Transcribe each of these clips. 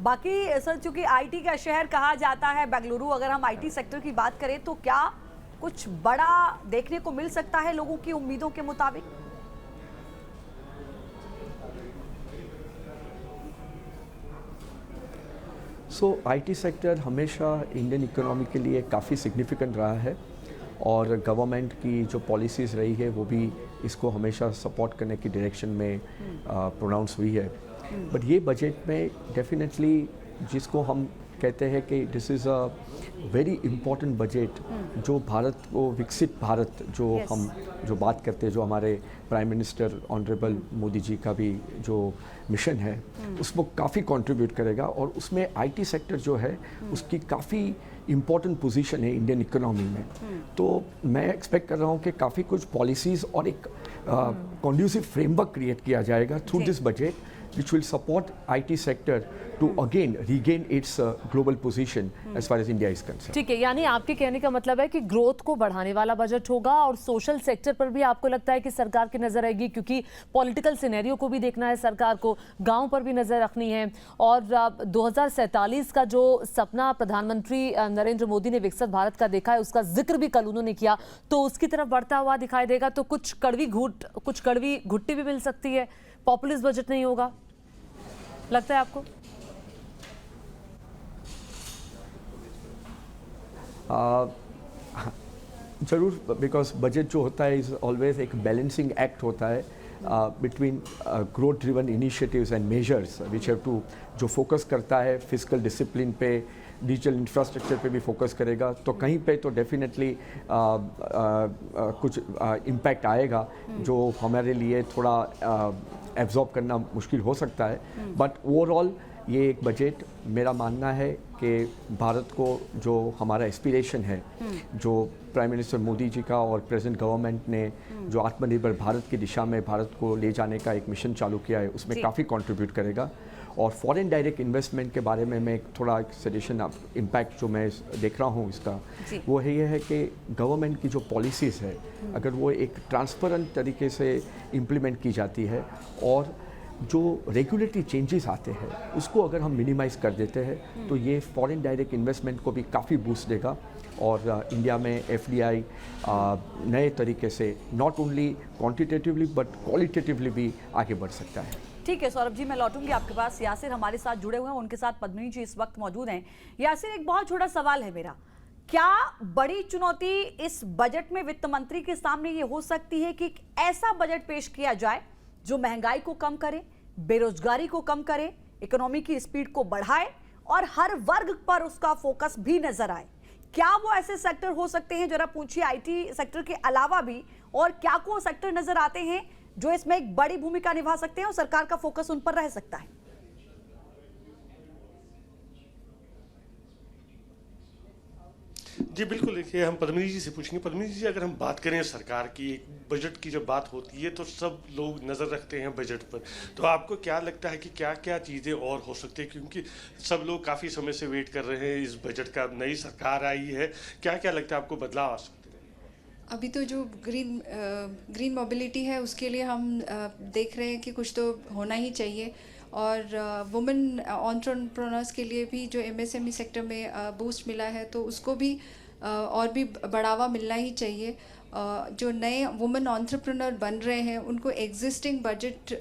बाकी सर, चूंकि आईटी का शहर कहा जाता है बेंगलुरु, अगर हम आईटी सेक्टर की बात करें तो क्या कुछ बड़ा देखने को मिल सकता है लोगों की उम्मीदों के मुताबिक? आईटी सेक्टर हमेशा इंडियन इकोनॉमी के लिए काफ़ी सिग्निफिकेंट रहा है और गवर्नमेंट की जो पॉलिसीज़ रही है वो भी इसको हमेशा सपोर्ट करने की डायरेक्शन में प्रोनाउंस हुई है। बट ये बजट में डेफिनेटली जिसको हम कहते हैं कि this is a very important budget, जो भारत को विकसित भारत हम जो बात करते हैं, जो हमारे prime minister honourable Modi ji का भी जो मिशन है उसमें काफ़ी कंट्रीब्यूट करेगा और उसमें आईटी सेक्टर जो है उसकी काफ़ी इम्पॉर्टेंट पोजीशन है इंडियन इकोनॉमी में। तो मैं एक्सपेक्ट कर रहा हूँ कि काफ़ी कुछ पॉलिसीज़ और एक कंड्यूसिव फ्रेमवर्क क्रिएट किया जाएगा through this budget which will support IT sector to again regain its global position as far as India is concerned. ठीक है, यानी आपके कहने का मतलब है कि ग्रोथ को बढ़ाने वाला बजट होगा और सोशल सेक्टर पर भी आपको लगता है कि सरकार की नजर रहेगी, क्योंकि पॉलिटिकल सिनेरियो को भी देखना है सरकार को, गांव पर भी नजर रखनी है और 2047 का जो सपना प्रधानमंत्री नरेंद्र मोदी ने विकसित भारत का देखा है उसका जिक्र भी कल उन्होंने किया, तो उसकी तरफ बढ़ता हुआ दिखाई देगा। तो कुछ कड़वी घुट्टी भी मिल सकती है, पॉपुलिस्ट बजट नहीं होगा, लगता है आपको? जरूर, बिकॉज बजट जो होता है इज ऑलवेज एक बैलेंसिंग एक्ट होता है between growth driven initiatives and measures which have to, जो फोकस करता है फिजिकल डिसिप्लिन पे, डिजिटल इंफ्रास्ट्रक्चर पे भी फोकस करेगा, तो कहीं पे तो डेफिनेटली कुछ इम्पैक्ट आएगा जो हमारे लिए थोड़ा एब्जॉर्ब करना मुश्किल हो सकता है। बट ओवरऑल ये एक बजट, मेरा मानना है कि भारत को जो हमारा एस्पिरेशन है, जो प्राइम मिनिस्टर मोदी जी का और प्रेजेंट गवर्नमेंट ने जो आत्मनिर्भर भारत की दिशा में भारत को ले जाने का एक मिशन चालू किया है, उसमें काफ़ी कंट्रीब्यूट करेगा। और फॉरेन डायरेक्ट इन्वेस्टमेंट के बारे में मैं थोड़ा सजेशन इम्पैक्ट जो मैं देख रहा हूँ इसका, वो है ये है कि गवर्नमेंट की जो पॉलिसीज़ है अगर वो एक ट्रांसपेरेंट तरीके से इम्प्लीमेंट की जाती है और जो रेगुलेटरी चेंजेस आते हैं उसको अगर हम मिनिमाइज़ कर देते हैं तो ये फॉरेन डायरेक्ट इन्वेस्टमेंट को भी काफ़ी बूस्ट देगा और इंडिया में एफडीआई नए तरीके से not only quantitatively but qualitatively भी आगे बढ़ सकता है। ठीक है सौरभ जी, मैं लौटूंगी आपके पास। यासिर हमारे साथ जुड़े हुए हैं, उनके साथ पद्मिनी जी इस वक्त मौजूद हैं। यासिर, एक बहुत छोटा सवाल है मेरा, क्या बड़ी चुनौती इस बजट में वित्त मंत्री के सामने ये हो सकती है कि एक ऐसा बजट पेश किया जाए जो महंगाई को कम करे, बेरोजगारी को कम करे, इकोनॉमी की स्पीड को बढ़ाए और हर वर्ग पर उसका फोकस भी नजर आए? क्या वो ऐसे सेक्टर हो सकते हैं, जरा पूछिए, आईटी सेक्टर के अलावा भी और क्या को सेक्टर नजर आते हैं जो इसमें एक बड़ी भूमिका निभा सकते हैं और सरकार का फोकस उन पर रह सकता है? जी बिल्कुल, देखिए हम पद्मिनी जी से पूछेंगे। पद्मिनी जी, अगर हम बात करें सरकार की, एक बजट की जब बात होती है तो सब लोग नज़र रखते हैं बजट पर, तो आपको क्या लगता है कि क्या क्या चीज़ें और हो सकती है, क्योंकि सब लोग काफ़ी समय से वेट कर रहे हैं इस बजट का, नई सरकार आई है, क्या क्या लगता है आपको बदलाव आ सकते हैं? अभी तो जो ग्रीन मोबिलिटी है उसके लिए हम देख रहे हैं कि कुछ तो होना ही चाहिए और वुमेन एंटरप्रेन्योर्स के लिए भी जो एमएसएमई सेक्टर में बूस्ट मिला है तो उसको भी और भी बढ़ावा मिलना ही चाहिए। जो नए वुमेन एंटरप्रेन्योर बन रहे हैं उनको एग्जिस्टिंग बजट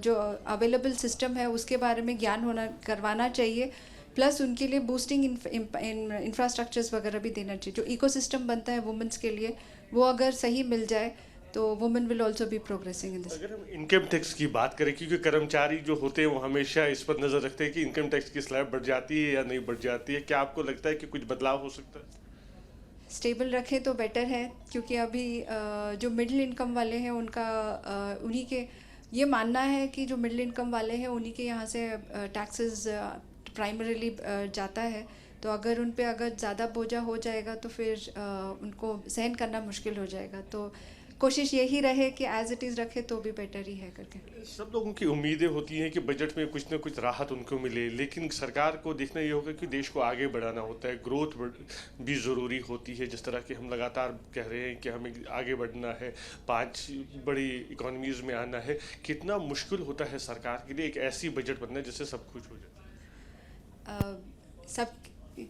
जो अवेलेबल सिस्टम है उसके बारे में ज्ञान करवाना चाहिए, प्लस उनके लिए बूस्टिंग इंफ्रास्ट्रक्चर्स वगैरह भी देना चाहिए। जो इकोसिस्टम बनता है वुमेन्स के लिए वो अगर सही मिल जाए तो women will also be progressing in this. अगर हम इनकम टैक्स की बात करें, क्योंकि कर्मचारी जो होते हैं वो हमेशा इस पर नज़र रखते हैं कि इनकम टैक्स की स्लैब बढ़ जाती है या नहीं बढ़ जाती है, क्या आपको लगता है कि कुछ बदलाव हो सकता है? स्टेबल रखें तो बेटर है, क्योंकि अभी जो मिडिल इनकम वाले हैं उनका उन्हीं के ये मानना है कि जो मिडिल इनकम वाले हैं उन्हीं के यहाँ से टैक्सेस प्राइमरीली जाता है, तो अगर उन पे अगर ज़्यादा बोझा हो जाएगा तो फिर उनको सहन करना मुश्किल हो जाएगा। तो कोशिश यही रहे कि एज इट इज़ रखे तो भी बेटर ही है करके। सब लोगों की उम्मीदें होती हैं कि बजट में कुछ ना कुछ राहत उनको मिले, लेकिन सरकार को देखना ये होगा कि देश को आगे बढ़ाना होता है, ग्रोथ भी ज़रूरी होती है। जिस तरह कि हम लगातार कह रहे हैं कि हमें आगे बढ़ना है, 5 बड़ी इकोनॉमीज़ में आना है, कितना मुश्किल होता है सरकार के लिए एक ऐसी बजट बनना जिससे सब कुछ हो जाए। सब,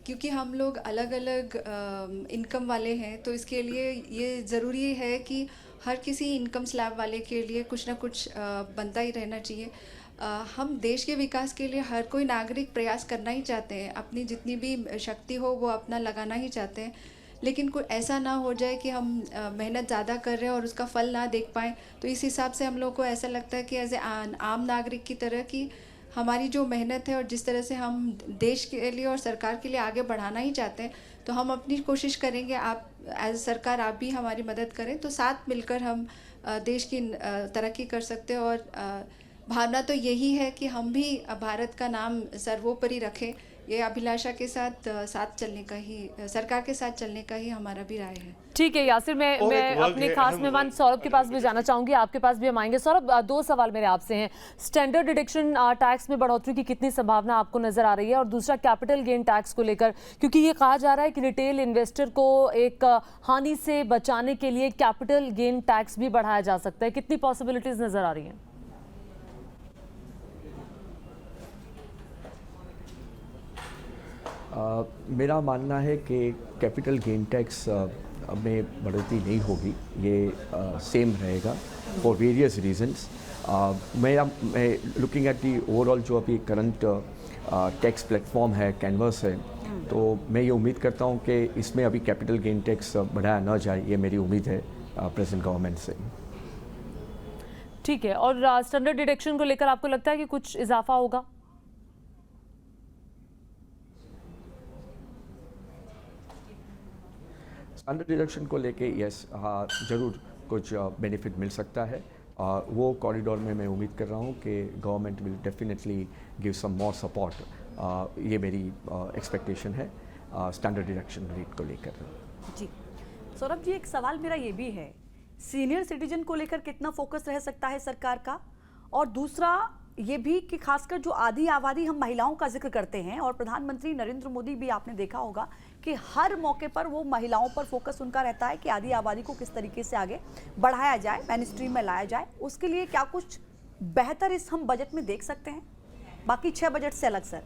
क्योंकि हम लोग अलग अलग इनकम वाले हैं, तो इसके लिए ये ज़रूरी है कि हर किसी इनकम स्लैब वाले के लिए कुछ ना कुछ बनता ही रहना चाहिए। हम देश के विकास के लिए हर कोई नागरिक प्रयास करना ही चाहते हैं, अपनी जितनी भी शक्ति हो वो अपना लगाना ही चाहते हैं, लेकिन कोई ऐसा ना हो जाए कि हम मेहनत ज़्यादा कर रहे हैं और उसका फल ना देख पाएँ। तो इस हिसाब से हम लोग को ऐसा लगता है कि एज ए आम नागरिक की तरह की हमारी जो मेहनत है और जिस तरह से हम देश के लिए और सरकार के लिए आगे बढ़ाना ही चाहते हैं, तो हम अपनी कोशिश करेंगे, आप एज सरकार आप भी हमारी मदद करें, तो साथ मिलकर हम देश की तरक्की कर सकते हैं। और भावना तो यही है कि हम भी भारत का नाम सर्वोपरि रखें। ये अभिलाषा के साथ चलने का ही, सरकार के साथ चलने का ही हमारा भी राय है। ठीक है यासिर, मैं और एक वर्ग अपने है, खास अहम मेहमान वर्ग। सौरभ के पास भी जाना चाहूंगी, आपके पास भी हम आएंगे। सौरभ, दो सवाल मेरे आपसे हैं। स्टैंडर्ड डिडक्शन टैक्स में बढ़ोतरी की कितनी संभावना आपको नजर आ रही है, और दूसरा कैपिटल गेन टैक्स को लेकर, क्योंकि ये कहा जा रहा है कि रिटेल इन्वेस्टर को एक हानि से बचाने के लिए कैपिटल गेन टैक्स भी बढ़ाया जा सकता है, कितनी पॉसिबिलिटीज नजर आ रही हैं? मेरा मानना है कि कैपिटल गेन टैक्स में बढ़ोतरी नहीं होगी, ये सेम रहेगा फॉर वेरियस रीजंस। मैं लुकिंग एट दी ओवरऑल जो अभी करंट टैक्स प्लेटफॉर्म है, कैनवस है, तो मैं ये उम्मीद करता हूँ कि इसमें अभी कैपिटल गेन टैक्स बढ़ाया ना जाए, ये मेरी उम्मीद है प्रेजेंट गवर्नमेंट से। ठीक है, और स्टैंडर्ड डिडक्शन को लेकर आपको लगता है कि कुछ इजाफा होगा? स्टैंडर्ड डिडक्शन को लेके यस, हाँ ज़रूर कुछ बेनिफिट मिल सकता है। वो कॉरिडोर में मैं उम्मीद कर रहा हूँ कि government will definitely give some more support. ये मेरी एक्सपेक्टेशन है स्टैंडर्ड डिडक्शन रेट को लेकर। जी सौरभ जी, एक सवाल मेरा ये भी है, सीनियर सिटीजन को लेकर कितना फोकस रह सकता है सरकार का, और दूसरा ये भी कि खासकर जो आधी आबादी, हम महिलाओं का जिक्र करते हैं, और प्रधानमंत्री नरेंद्र मोदी भी आपने देखा होगा कि हर मौके पर वो महिलाओं पर फोकस उनका रहता है कि आधी आबादी को किस तरीके से आगे बढ़ाया जाए, मेन स्ट्रीम में लाया जाए। उसके लिए क्या कुछ बेहतर इस हम बजट में देख सकते हैं, बाकी 6 बजट से अलग? सर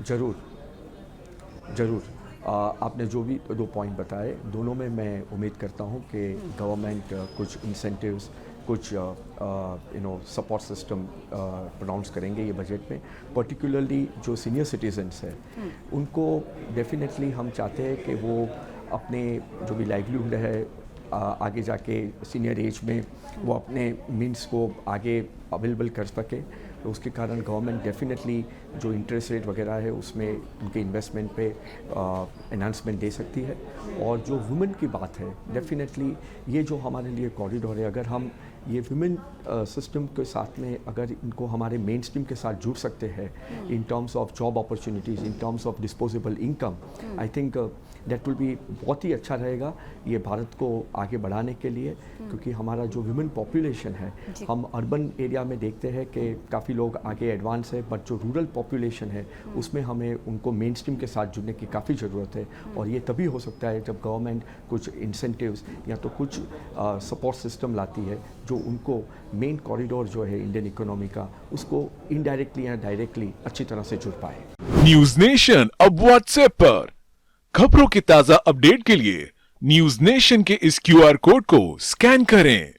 ज़रूर आपने जो भी 2 पॉइंट बताए, दोनों में मैं उम्मीद करता हूँ कि गवर्नमेंट कुछ इंसेंटिव्स, कुछ सपोर्ट सिस्टम प्रोनाउंस करेंगे ये बजट में। पर्टिकुलरली जो सीनियर सिटीजन्स हैं उनको डेफिनेटली हम चाहते हैं कि वो अपने जो भी लाइवलीहुड है आगे जाके सीनियर एज में वो अपने मीन्स को आगे अवेलेबल कर सके। तो उसके कारण गवर्नमेंट डेफिनेटली जो इंटरेस्ट रेट वगैरह है उसमें उनके इन्वेस्टमेंट पे एनहांसमेंट दे सकती है। और जो वुमेन की बात है, डेफिनेटली ये जो हमारे लिए कॉरिडोर है, अगर हम ये वुमेन सिस्टम के साथ में अगर इनको हमारे मेन स्ट्रीम के साथ जुड़ सकते हैं in terms of job opportunities, in terms of disposable income, I think that will be बहुत ही अच्छा रहेगा ये भारत को आगे बढ़ाने के लिए। क्योंकि हमारा जो वुमेन पॉपुलेशन है, हम अर्बन एरिया में देखते हैं कि काफ़ी लोग आगे एडवांस है, बट जो रूरल पॉपुलेशन है उसमें हमें उनको मेन स्ट्रीम के साथ जुड़ने की काफ़ी ज़रूरत है। और ये तभी हो सकता है जब गवर्नमेंट कुछ इंसेंटिव्स या तो कुछ सपोर्ट सिस्टम लाती है जो उनको मेन कॉरिडोर जो है इंडियन इकोनॉमी का, उसको इनडायरेक्टली या डायरेक्टली अच्छी तरह से जुड़ पाए। न्यूज नेशन अब व्हाट्सएप पर खबरों के ताजा अपडेट के लिए न्यूज नेशन के इस QR कोड को स्कैन करें।